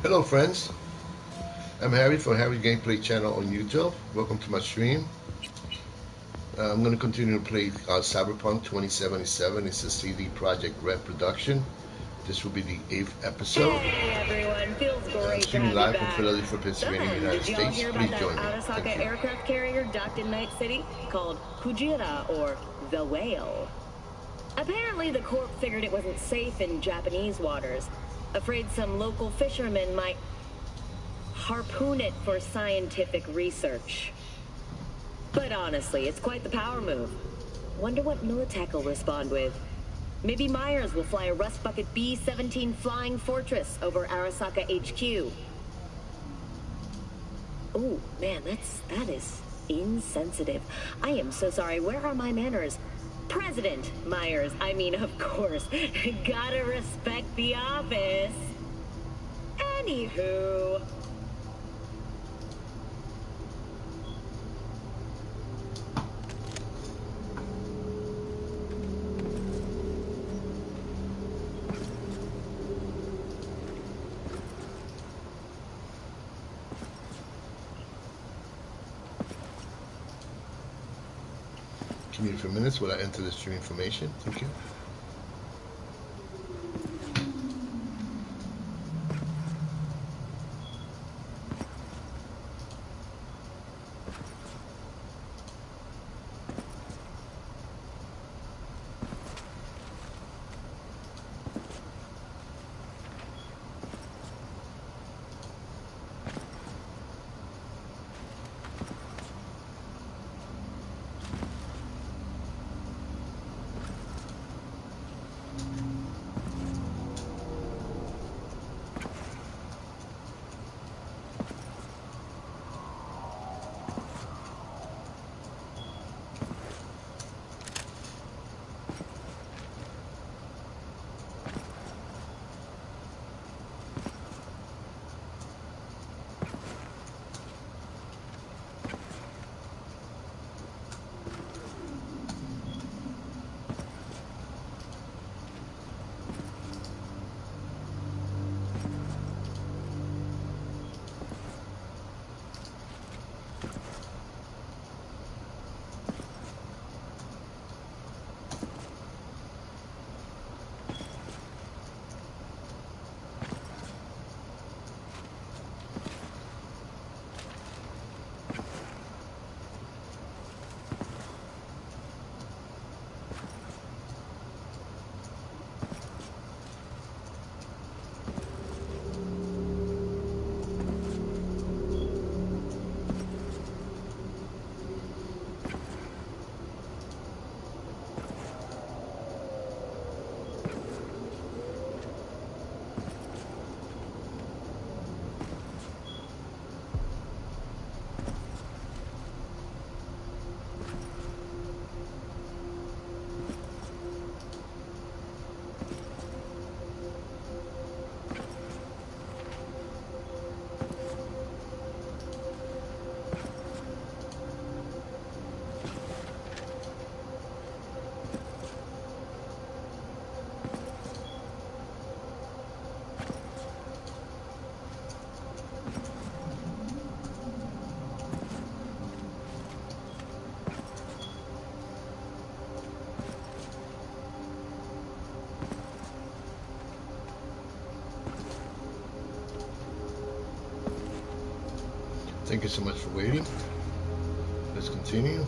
Hello friends, I'm Harry from Harry Gameplay channel on YouTube. Welcome to my stream. I'm going to continue to play Cyberpunk 2077. It's a CD Projekt Red production. This will be the 8th episode. Hey everyone, feels I'm great to streaming have you live from back. Philadelphia, Pennsylvania, United Did y'all States. hear Please about join that me. Arasaka aircraft carrier docked in Night City called Kujira, or the Whale? Apparently the Corp figured it wasn't safe in Japanese waters, afraid some local fishermen might harpoon it for scientific research. But honestly, it's quite the power move. Wonder what Militech will respond with. Maybe Myers will fly a Rust Bucket B-17 Flying Fortress over Arasaka HQ. Oh, man, that is insensitive. I am so sorry. Where are my manners? President Myers, I mean, of course. Gotta respect the office. Anywho... Give me a few minutes while I enter the stream information. Thank you. Thank you so much for waiting. Let's continue.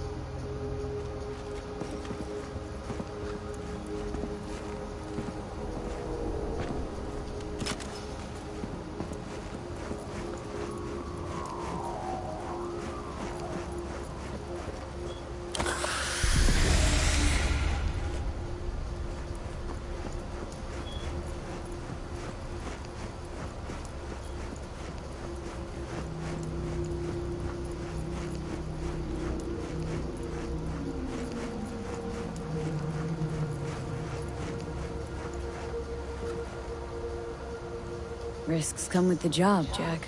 Risks come with the job, Jack.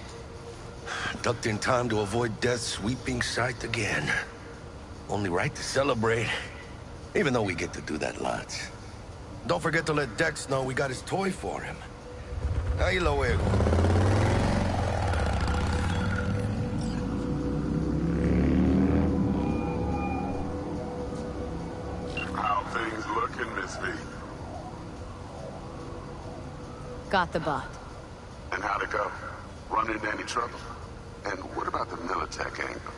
Ducked in time to avoid death's sweeping sight again. Only right to celebrate, even though we get to do that lots. Don't forget to let Dex know we got his toy for him. Ahí lo veo. Got the bot. And how'd it go? Run into any trouble? And what about the Militech angle?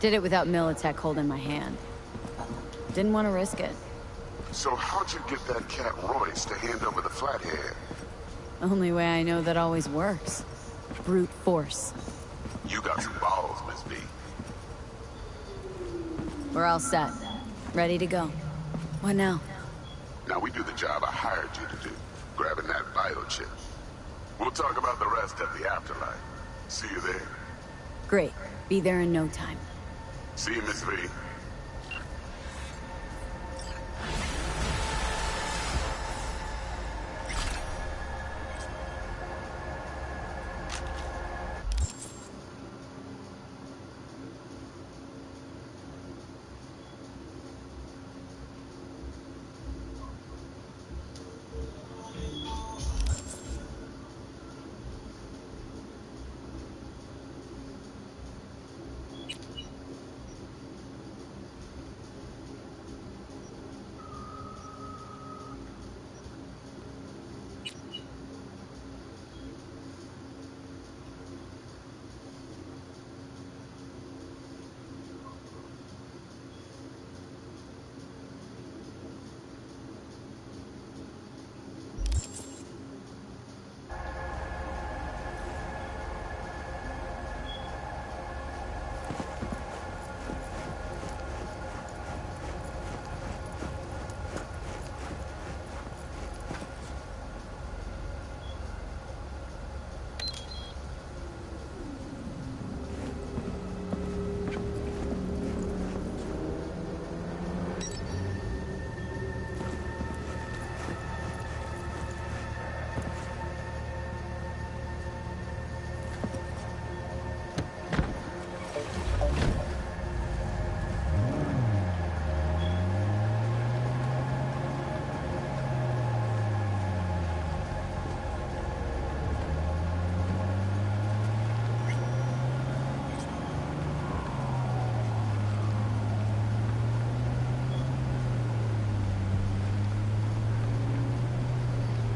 Did it without Militech holding my hand. Didn't want to risk it. So how'd you get that cat Royce to hand over the flathead? Only way I know that always works. Brute force. You got some balls, Miss B. We're all set. Ready to go. What now? Now we do the job I hired you to do, grabbing that biochip. We'll talk about the rest at the afterlife. See you there. Great. Be there in no time. See you, Miss V.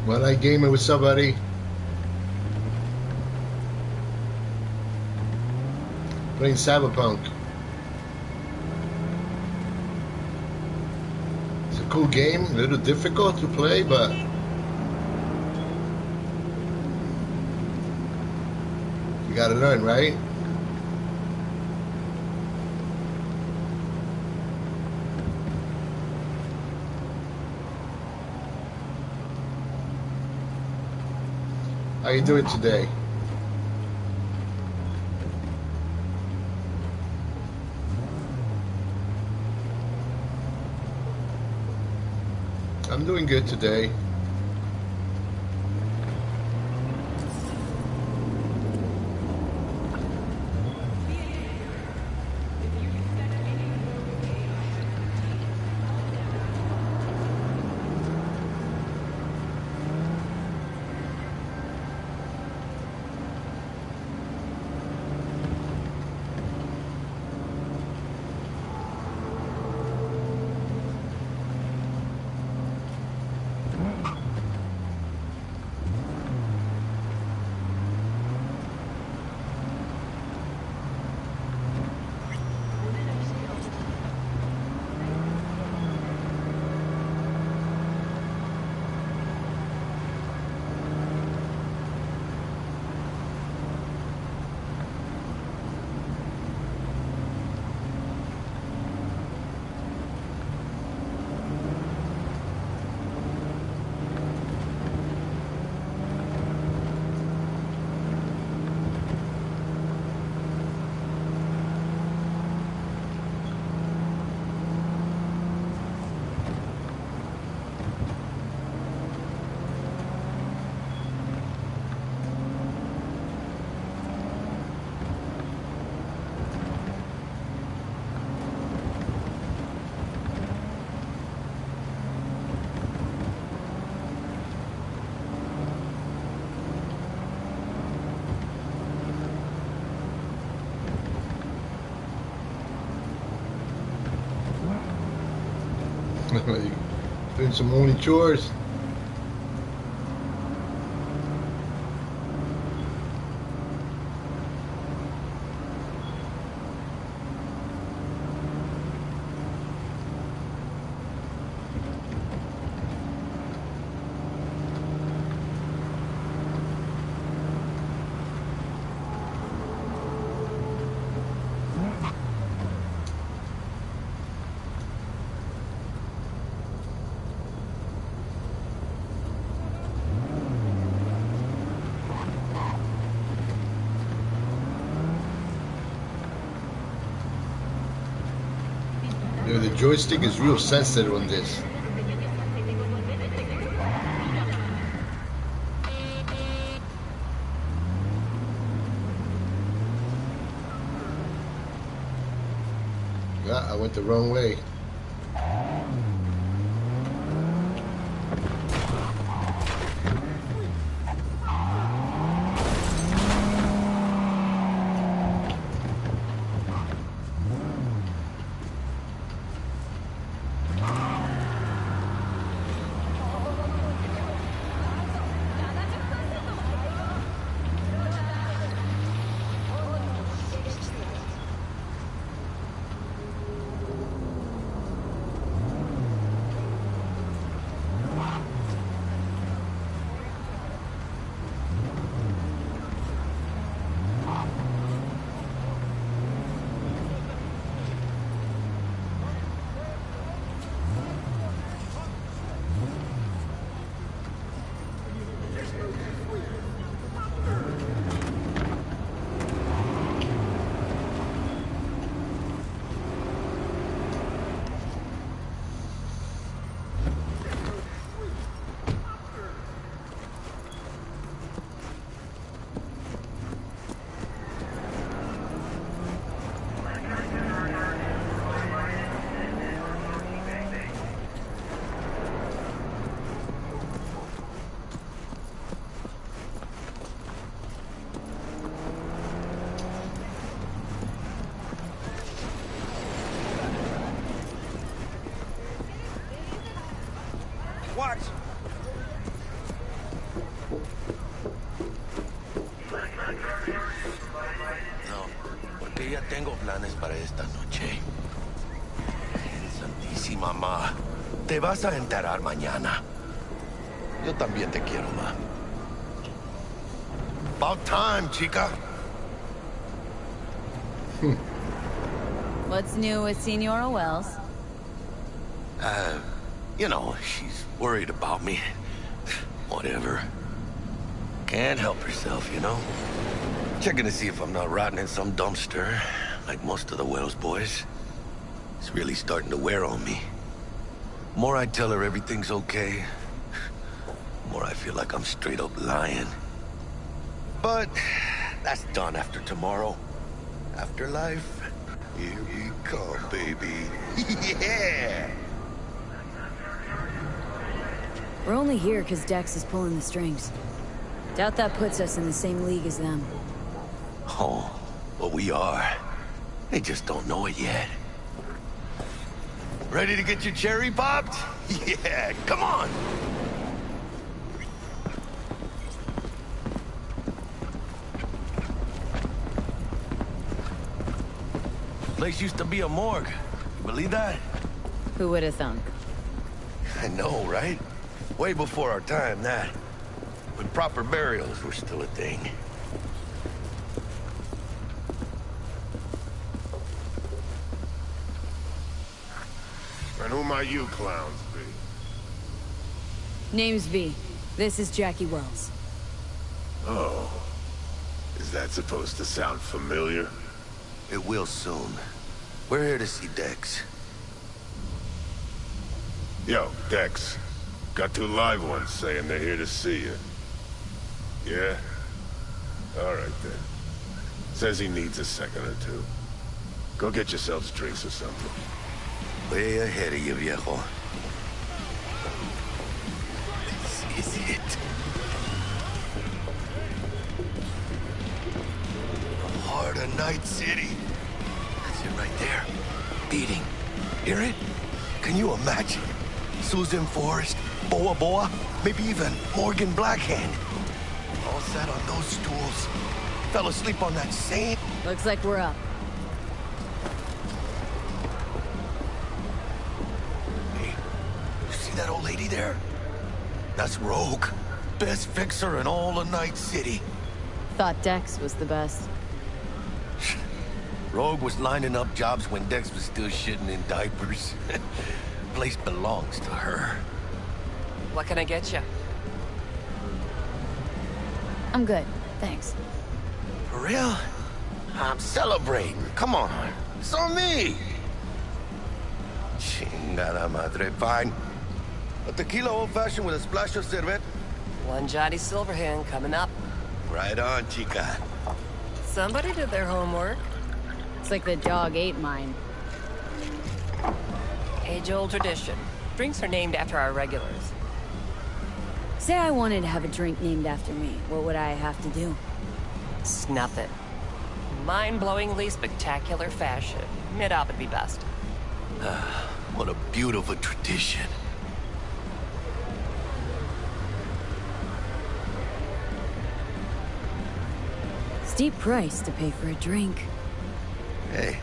Well, I gaming with somebody. Playing Cyberpunk. It's a cool game, a little difficult to play, but you gotta learn, right? How you doing today? I'm doing good today. Doing some morning chores. The joystick is real sensitive on this. Yeah, I went the wrong way. Watch! No, porque ya tengo planes para esta noche. Santísima ma, te vas a enterar mañana. Yo también te quiero, ma. About time, chica. What's new with Senora Wells? You know, she's worried about me. Whatever. Can't help herself, you know? Checking to see if I'm not rotting in some dumpster, like most of the Wells boys. It's really starting to wear on me. More I tell her everything's okay, more I feel like I'm straight up lying. But that's done after tomorrow. Afterlife, here we come, baby. Yeah! We're only here because Dex is pulling the strings. Doubt that puts us in the same league as them. Oh, well, we are. They just don't know it yet. Ready to get your cherry popped? Yeah, come on! Place used to be a morgue. You believe that? Who would have thunk? I know, right? Way before our time, that. When proper burials were still a thing. And who might you clowns be? Name's V. This is Jackie Wells. Oh. Is that supposed to sound familiar? It will soon. We're here to see Dex. Yo, Dex. Got two live ones saying they're here to see you. Yeah? Alright then. Says he needs a second or two. Go get yourselves drinks or something. Way ahead of you, viejo. This is it. The heart of Night City. That's it right there. Beating. Hear it? Can you imagine? Susan Forrest, Boa Boa, maybe even Morgan Blackhand. All sat on those stools. Fell asleep on that same... Looks like we're up. Hey, you see that old lady there? That's Rogue. Best fixer in all of Night City. Thought Dex was the best. Rogue was lining up jobs when Dex was still shitting in diapers. Place belongs to her. What can I get you? I'm good, thanks. For real? I'm celebrating. Come on. It's on me. Chingada madre. Fine. A tequila old-fashioned with a splash of cerveza. One Johnny Silverhand coming up. Right on, chica. Somebody did their homework. It's like the dog ate mine. Age-old tradition. Drinks are named after our regulars. Say I wanted to have a drink named after me. What would I have to do? Snuff it. Mind-blowingly spectacular fashion. Mid-op would be best. What a beautiful tradition. Steep price to pay for a drink. Hey,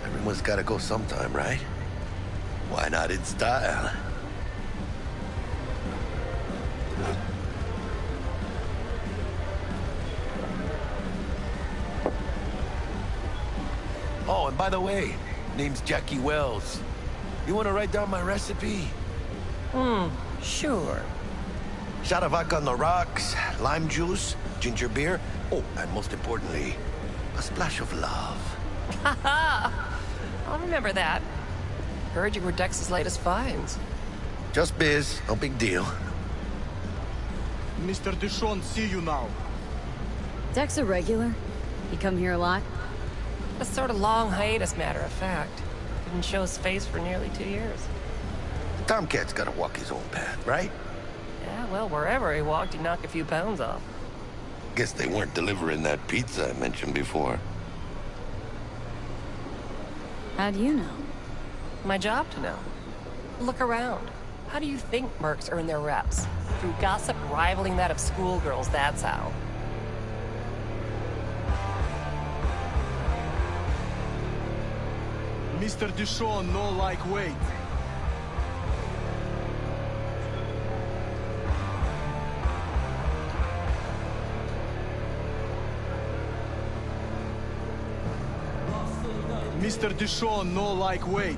everyone's gotta go sometime, right? Why not in style? Oh, and by the way, name's Jackie Wells. You wanna write down my recipe? Sure. Shot of vodka on the rocks, lime juice, ginger beer. Oh, and most importantly, a splash of love. Haha! I'll remember that. Heard you were Dex's latest finds. Just biz, no big deal. Mr. Dishon, see you now. Dex a regular? He come here a lot? A sort of long hiatus, matter of fact. Didn't show his face for nearly 2 years. Tomcat's gotta walk his own path, right? Yeah, well, wherever he walked, he knocked a few pounds off. Guess they weren't delivering that pizza I mentioned before. How do you know? My job to know. Look around. How do you think mercs earn their reps? Through gossip rivaling that of schoolgirls, that's how. Mr. Dishon, no like wait. Mr. Dishon, no like wait.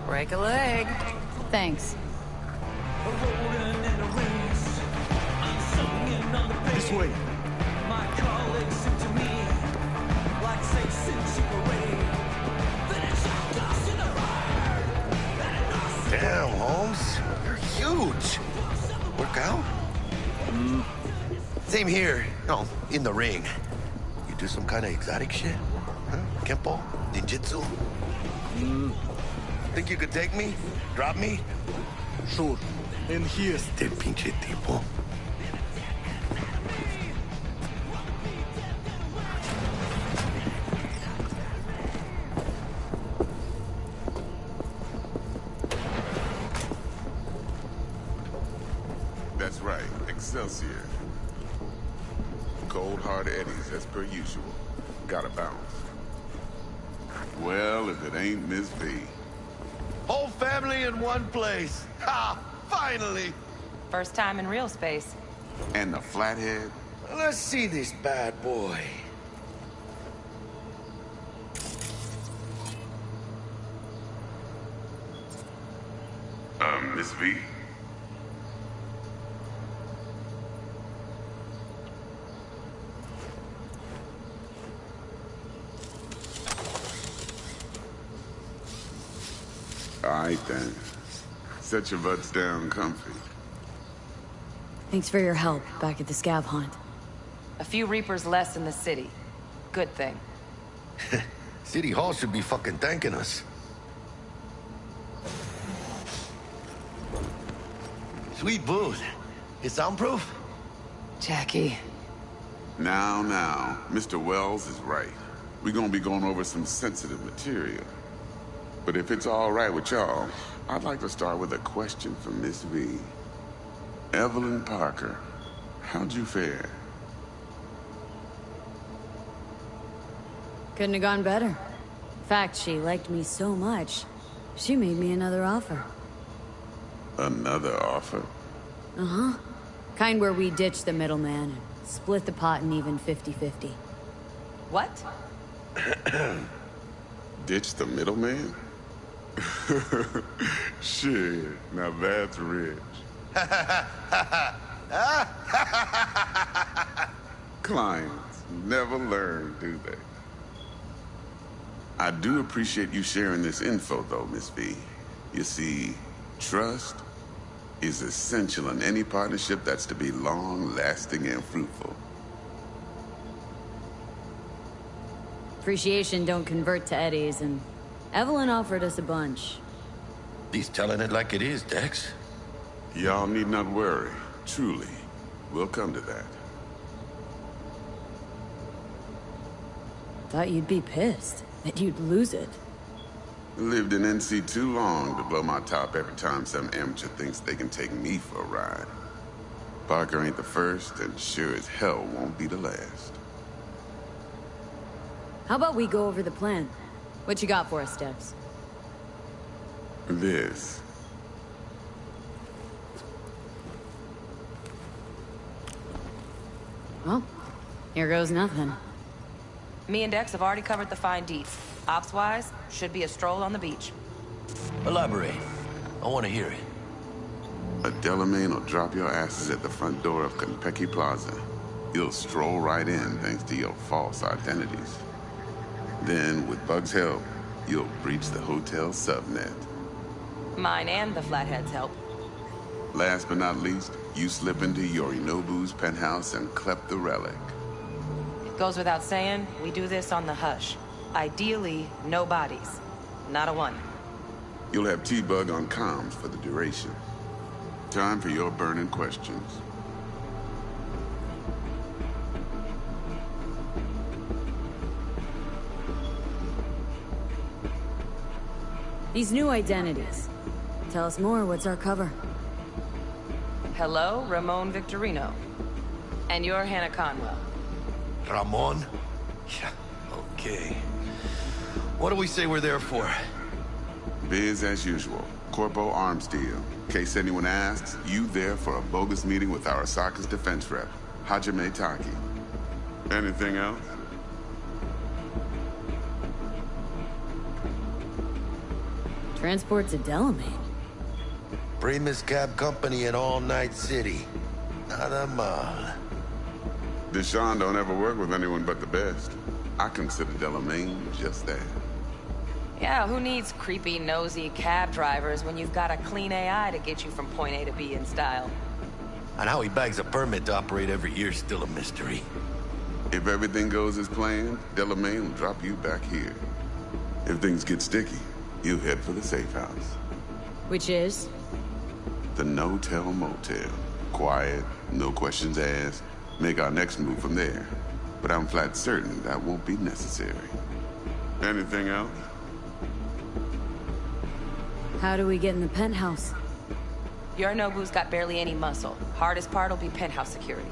Break a leg. Thanks. This way. Damn, Holmes. You're huge. Work out? Same here. No, in the ring. You do some kind of exotic shit? Huh? Kempo? Ninjutsu? Think you could take me? Drop me? Sure. And here. Este pinche tipo. That's right, Excelsior. Cold hard eddies as per usual. Gotta bounce. Well, if it ain't Miss V. Whole family in one place. Ha! Finally! First time in real space. And the flathead? Let's see this bad boy. Miss V? All right, then. Set your butts down comfy. Thanks for your help back at the scav hunt. A few Reapers less in the city. Good thing. City Hall should be fucking thanking us. Sweet booze. It's soundproof? Jackie. Now, Mr. Wells is right. We're gonna be going over some sensitive material. But if it's all right with y'all, I'd like to start with a question for Miss V. Evelyn Parker, how'd you fare? Couldn't have gone better. In fact, she liked me so much, she made me another offer. Another offer? Uh-huh. Kind where we ditch the middleman and split the pot in even 50-50. What? Ditch the middleman? Shit, now that's rich. Clients never learn, do they? I do appreciate you sharing this info, though, Miss V. You see, trust is essential in any partnership that's to be long-lasting and fruitful. Appreciation don't convert to eddies, and Evelyn offered us a bunch. He's telling it like it is, Dex. Y'all need not worry. Truly. We'll come to that. Thought you'd be pissed, that you'd lose it. Lived in NC too long to blow my top every time some amateur thinks they can take me for a ride. Parker ain't the first, and sure as hell won't be the last. How about we go over the plan? What you got for us, Dex? This. Well, here goes nothing. Me and Dex have already covered the fine deets. Ops-wise, should be a stroll on the beach. Elaborate. I want to hear it. A Delamain will drop your asses at the front door of Konpeki Plaza. You'll stroll right in thanks to your false identities. Then, with Bug's help, you'll breach the hotel subnet. Mine and the Flathead's help. Last but not least, you slip into Yorinobu's penthouse and clep the relic. It goes without saying, we do this on the hush. Ideally, no bodies. Not a one. You'll have T-Bug on comms for the duration. Time for your burning questions. These new identities. Tell us more, what's our cover? Hello, Ramon Victorino. And you're Hannah Conwell. Ramon? Yeah, okay. What do we say we're there for? Biz as usual. Corpo arms deal. In case anyone asks, you there for a bogus meeting with Arasaka's defense rep, Hajime Taki. Anything else? Transport to Delamain. Primus Cab Company in All Night City. Nada mal. Deshaun don't ever work with anyone but the best. I consider Delamain just that. Yeah, who needs creepy, nosy cab drivers when you've got a clean AI to get you from point A to B in style? And how he bags a permit to operate every year is still a mystery. If everything goes as planned, Delamain will drop you back here. If things get sticky, you head for the safe house. Which is? The no-tell motel. Quiet, no questions asked. Make our next move from there. But I'm flat certain that won't be necessary. Anything else? How do we get in the penthouse? Yorinobu's got barely any muscle. Hardest part will be penthouse security.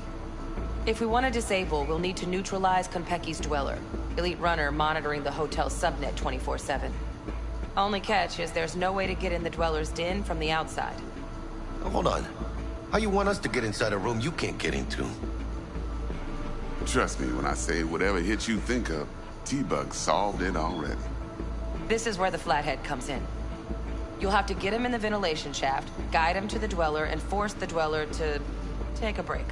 If we want to disable, we'll need to neutralize Konpeki's dweller. Elite runner monitoring the hotel subnet 24/7. Only catch is there's no way to get in the dweller's den from the outside. Hold on. How you want us to get inside a room you can't get into? Trust me when I say whatever hit you think of, T-Bug solved it already. This is where the Flathead comes in. You'll have to get him in the ventilation shaft, guide him to the dweller, and force the dweller to take a break.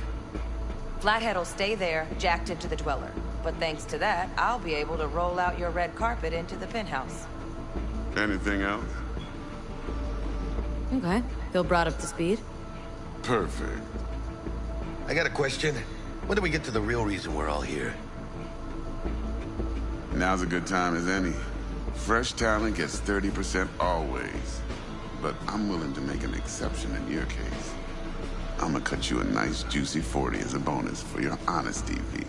Flathead will stay there, jacked into the dweller. But thanks to that, I'll be able to roll out your red carpet into the penthouse. Anything else? Okay. Feel brought up to speed? Perfect. I got a question. When do we get to the real reason we're all here? Now's a good time as any. Fresh talent gets 30% always. But I'm willing to make an exception in your case. I'm gonna cut you a nice juicy 40 as a bonus for your honesty, V.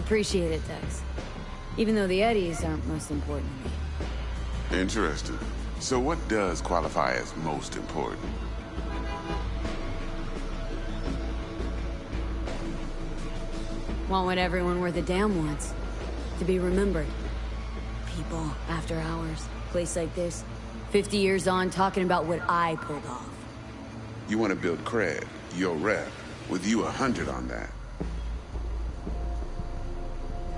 Appreciate it, Dex. Even though the eddies aren't most important to me. Interesting. So what does qualify as most important? Want what everyone worth a damn wants. To be remembered. People, after hours, place like this. 50 years on, talking about what I pulled off. You want to build cred, your rep, with you 100 on that.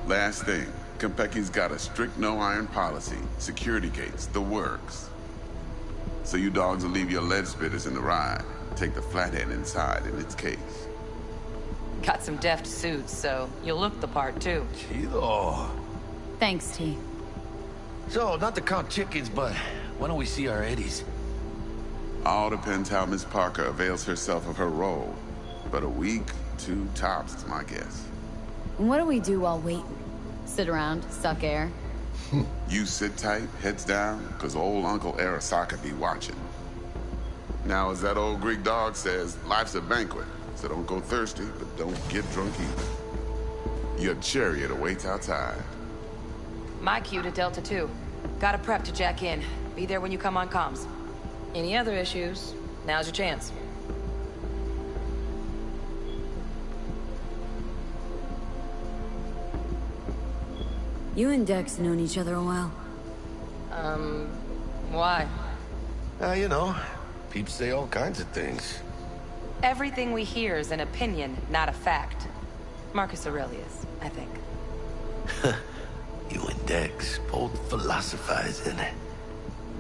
Last thing, Konpeki's got a strict no-iron policy, security gates, the works. So you dogs will leave your lead spitters in the ride. Take the flathead inside in its case. Got some deft suits, so you'll look the part, too. Chido. Thanks, T. So, not to count chickens, but why don't we see our Eddies? All depends how Miss Parker avails herself of her role. But a week, 2 tops is my guess. And what do we do while waiting? Sit around, suck air? You sit tight, heads down, cause old Uncle Arasaka be watching. Now, as that old Greek dog says, life's a banquet, so don't go thirsty, but don't get drunk either. Your chariot awaits outside. My cue to Delta 2. Gotta prep to jack in. Be there when you come on comms. Any other issues, now's your chance. You and Dex known each other a while. Why? You know, peeps say all kinds of things. Everything we hear is an opinion, not a fact. Marcus Aurelius, I think. You and Dex, both philosophizing.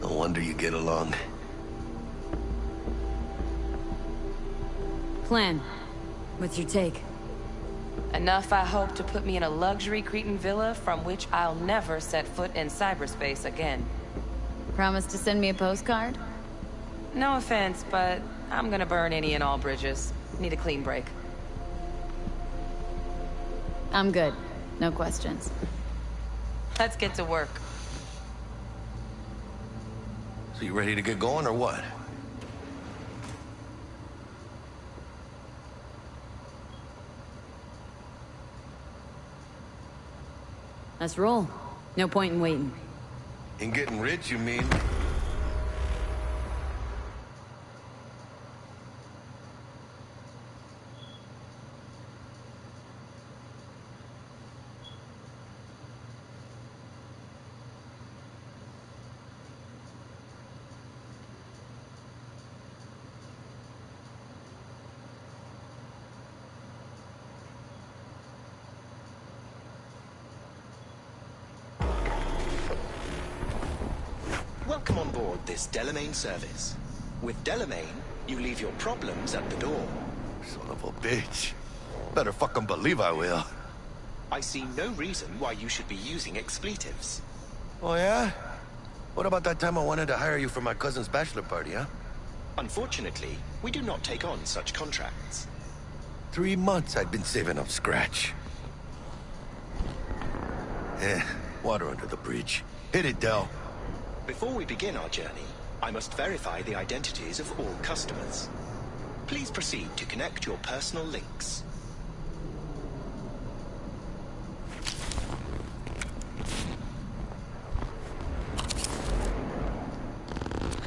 No wonder you get along. Plan. What's your take? Enough, I hope, to put me in a luxury Cretan villa from which I'll never set foot in cyberspace again. Promise to send me a postcard? No offense, but I'm gonna burn any and all bridges. Need a clean break. I'm good. No questions. Let's get to work. So you ready to get going or what? Let's roll. No point in waiting. In getting rich, you mean? Welcome on board this Delamain service. With Delamain, you leave your problems at the door. Son of a bitch. Better fucking believe I will. I see no reason why you should be using expletives. Oh, yeah? What about that time I wanted to hire you for my cousin's bachelor party, huh? Unfortunately, we do not take on such contracts. 3 months I'd been saving up scratch. Water under the bridge. Hit it, Del. Before we begin our journey, I must verify the identities of all customers. Please proceed to connect your personal links.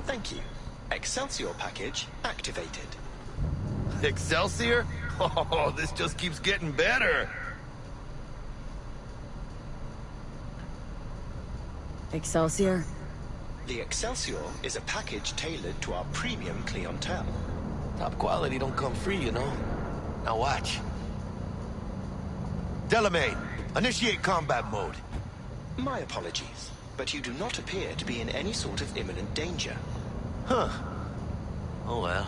Thank you. Excelsior package activated. Excelsior? Oh, this just keeps getting better. Excelsior? The Excelsior is a package tailored to our premium clientele. Top quality don't come free, you know. Now watch. Delamain, initiate combat mode. My apologies, but you do not appear to be in any sort of imminent danger. Huh. Oh well.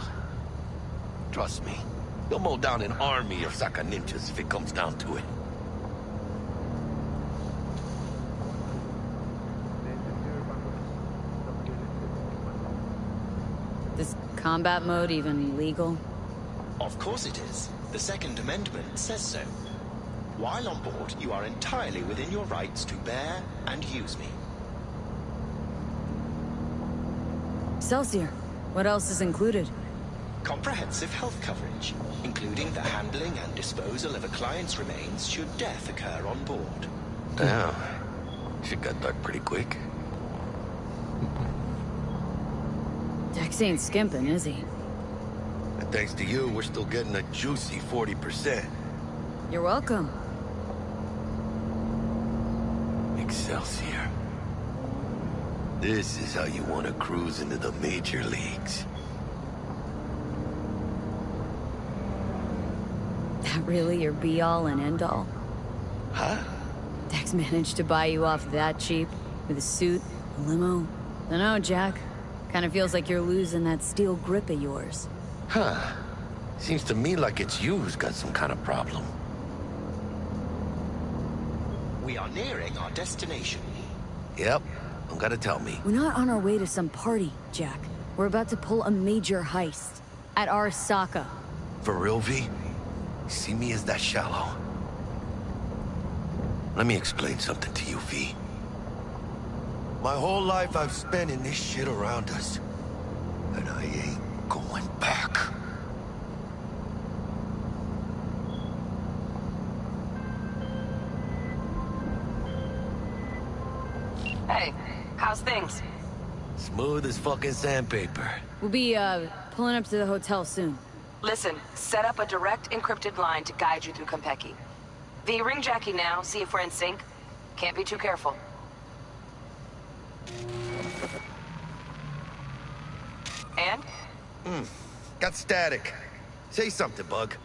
Trust me, you'll mow down an army of Saka ninjas if it comes down to it. Is combat mode even legal? Of course it is. The Second Amendment says so. While on board, you are entirely within your rights to bear and use me. Excelsior, what else is included? Comprehensive health coverage, including the handling and disposal of a client's remains should death occur on board. Damn. Shit got dark pretty quick. Dex ain't skimping, is he? And thanks to you, we're still getting a juicy 40%. You're welcome. Excelsior. This is how you want to cruise into the major leagues. That really your be-all and end-all? Huh? Dex managed to buy you off that cheap? With a suit, a limo? Dunno, Jack. Kinda feels like you're losing that steel grip of yours. Huh. Seems to me like it's you who's got some kind of problem. We are nearing our destination. Yep. Don't gotta tell me. We're not on our way to some party, Jack. We're about to pull a major heist. At Arasaka. For real, V? See me as that shallow? Let me explain something to you, V. My whole life I've spent in this shit around us. And I ain't going back. Hey, how's things? Smooth as fucking sandpaper. We'll be, pulling up to the hotel soon. Listen, set up a direct encrypted line to guide you through Konpeki. V, ring Jackie now, see if we're in sync. Can't be too careful. And? Got static. Say something, Bug.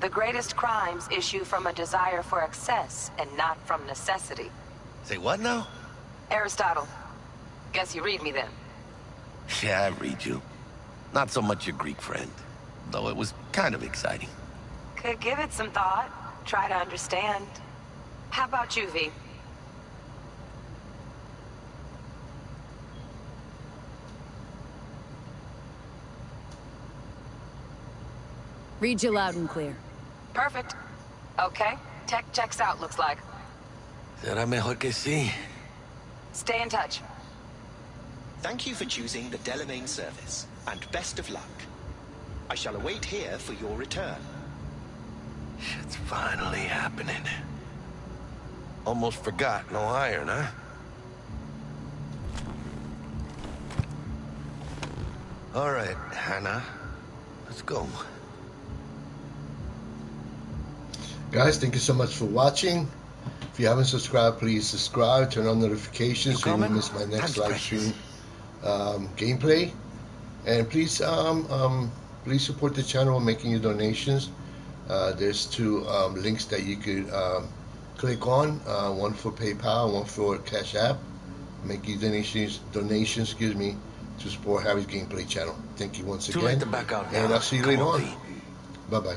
The greatest crimes issue from a desire for excess and not from necessity. Say what now? Aristotle. Guess you read me then. Yeah, I read you. Not so much your Greek friend, though it was kind of exciting. Could give it some thought. Try to understand. How about you, V? Read you loud and clear. Perfect. Okay. Tech checks out, looks like. Será mejor que sí. Stay in touch. Thank you for choosing the Delamain service, and best of luck. I shall await here for your return. Shit's finally happening. Almost forgot, no iron, huh? All right, Hannah. Let's go. Guys, thank you so much for watching. If you haven't subscribed, please subscribe, turn on notifications so you won't miss my next live stream gameplay. And please please support the channel by making your donations. There's two links that you could click on, one for PayPal, one for Cash App. Make your donations, excuse me, to support Harry's Gameplay channel. Thank you once again. Too late to back out now. And I'll see you Come later on, on. Bye-bye.